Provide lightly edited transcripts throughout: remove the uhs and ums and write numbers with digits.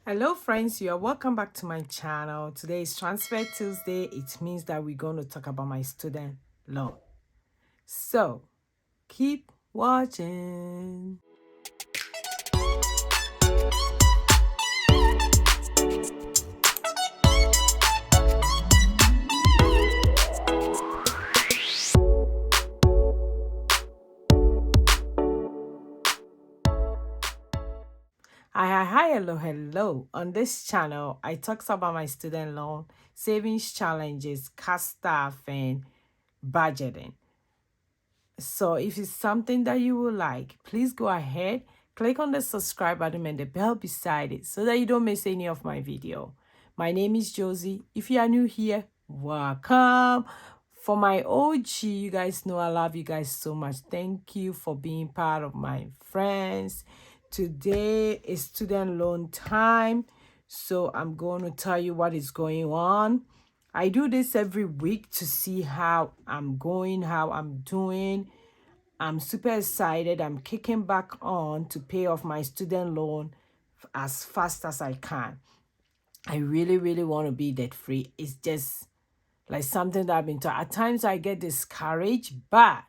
Hello friends, you are welcome back to my channel. Today is Transfer Tuesday. It means that we're going to talk about my student loan. So keep watching. Hi, hello. On this channel, I talk about my student loan, savings challenges, cash staff, and budgeting. So if it's something that you would like, please go ahead, click on the subscribe button and the bell beside it so that you don't miss any of my video. My name is Josy. If you are new here, welcome. For my OG, you guys know I love you guys so much. Thank you for being part of my friends. Today is student loan time, so I'm going to tell you what is going on. I do this every week to see how I'm going, how I'm doing. I'm super excited. I'm kicking back on to pay off my student loan as fast as I can. I really want to be debt free. It's just like something that I've been taught. At times I get discouraged, but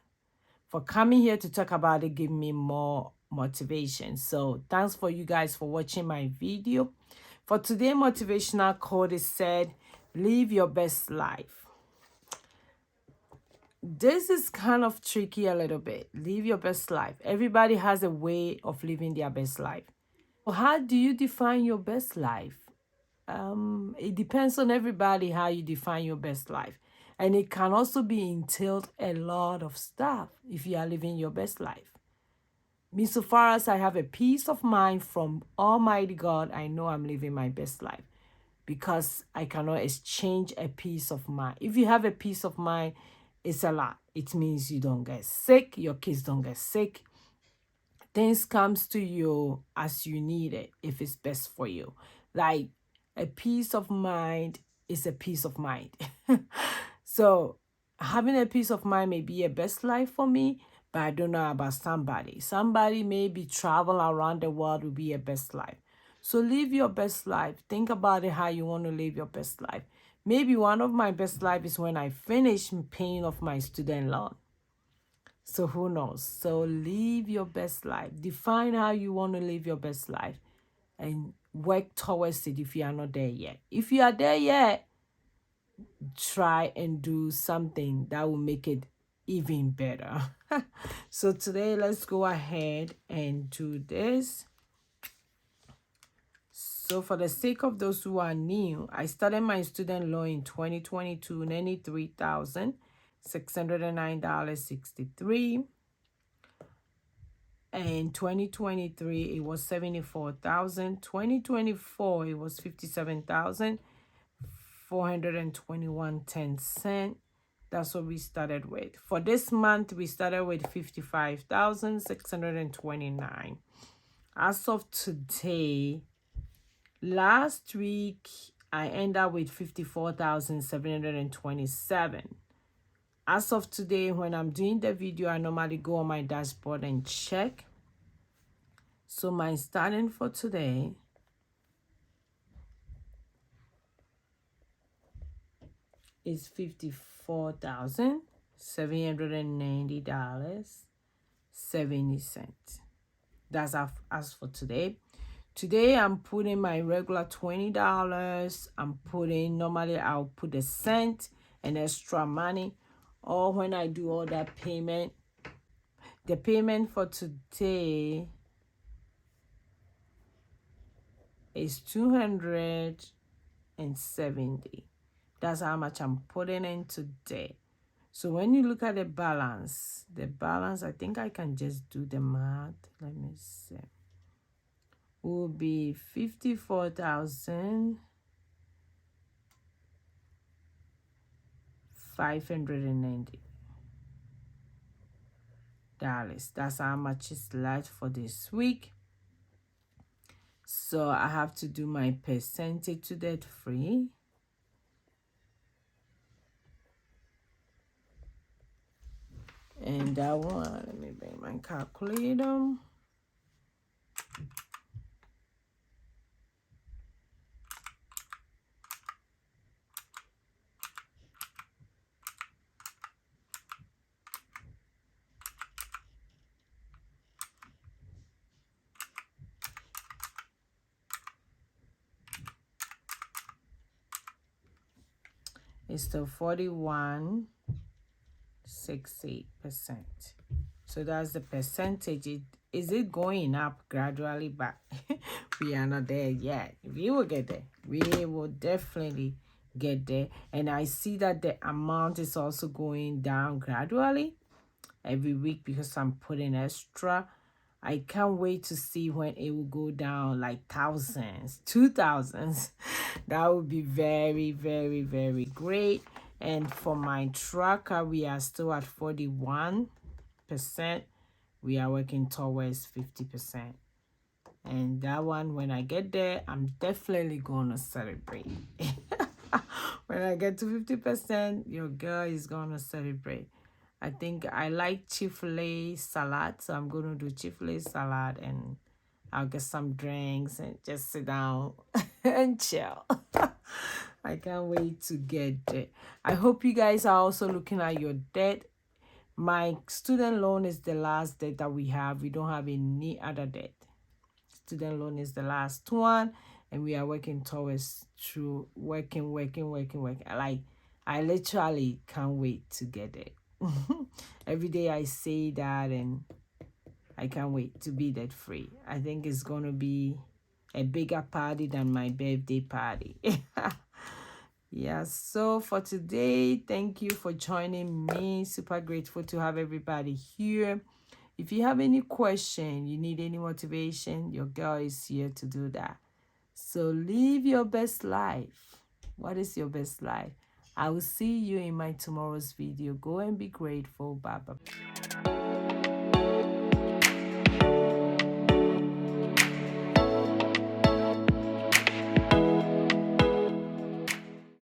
for coming here to talk about it, give me more motivation. So thanks for you guys for watching my video. For today, motivational quote is said, live your best life. This is kind of tricky a little bit. Live your best life. Everybody has a way of living their best life. How do you define your best life? It depends on everybody how you define your best life. And it can also be entailed a lot of stuff if you are living your best life. Me, so far as I have a peace of mind from Almighty God, I know I'm living my best life because I cannot exchange a peace of mind. If you have a peace of mind, it's a lot. It means you don't get sick, your kids don't get sick. Things comes to you as you need it if it's best for you. Like a peace of mind is a peace of mind. So having a peace of mind may be a best life for me, but I don't know about somebody. Somebody may be traveling around the world will be a best life. So live your best life. Think about it how you want to live your best life. Maybe one of my best life is when I finish paying off my student loan. So who knows? So live your best life. Define how you want to live your best life and work towards it if you are not there yet. If you are there yet, try and do something that will make it even better. So today, let's go ahead and do this. So for the sake of those who are new, I started my student loan in 2022, $93,609.63. And 2023, it was 74,000. 2024, it was 57,421.10. That's what we started with. For this month, we started with 55,629. As of today, last week, I ended up with 54,727. As of today, when I'm doing the video, I normally go on my dashboard and check. So my starting for today is $54,790.70. That's as for today. Today I'm putting my regular $20. I'm putting, normally I'll put a cent and extra money. Or when I do all that payment, the payment for today is $270. That's how much I'm putting in today. So when you look at the balance, I think I can just do the math. Let me see. Will be $54,590. That's how much is left for this week. So I have to do my percentage to debt free. And that one, let me bring my calculator. is to 41.68%. So that's the percentage. Is it going up gradually? But we are not there yet. We will get there. We will definitely get there. And I see that the amount is also going down gradually every week because I'm putting extra. I can't wait to see when it will go down like thousands, 2,000s. That would be very, very, very great. And for my tracker, we are still at 41%. We are working towards 50%. And that one, when I get there, I'm definitely gonna celebrate. When I get to 50%, your girl is gonna celebrate. I think I like Chick-fil-A salad, so I'm gonna do Chick-fil-A salad, and I'll get some drinks and just sit down and chill. I can't wait to get there. I hope you guys are also looking at your debt. My student loan is the last debt that we have. We don't have any other debt. Student loan is the last one, and we are working towards through working. Like, I literally can't wait to get it. Every day I say that, and I can't wait to be debt free. I think it's gonna be a bigger party than my birthday party. Yeah, so for today, thank you for joining me. Super grateful to have everybody here. If you have any question, you need any motivation, your girl is here to do that. So live your best life. What is your best life? I will see you in my tomorrow's video. Go and be grateful. Bye bye.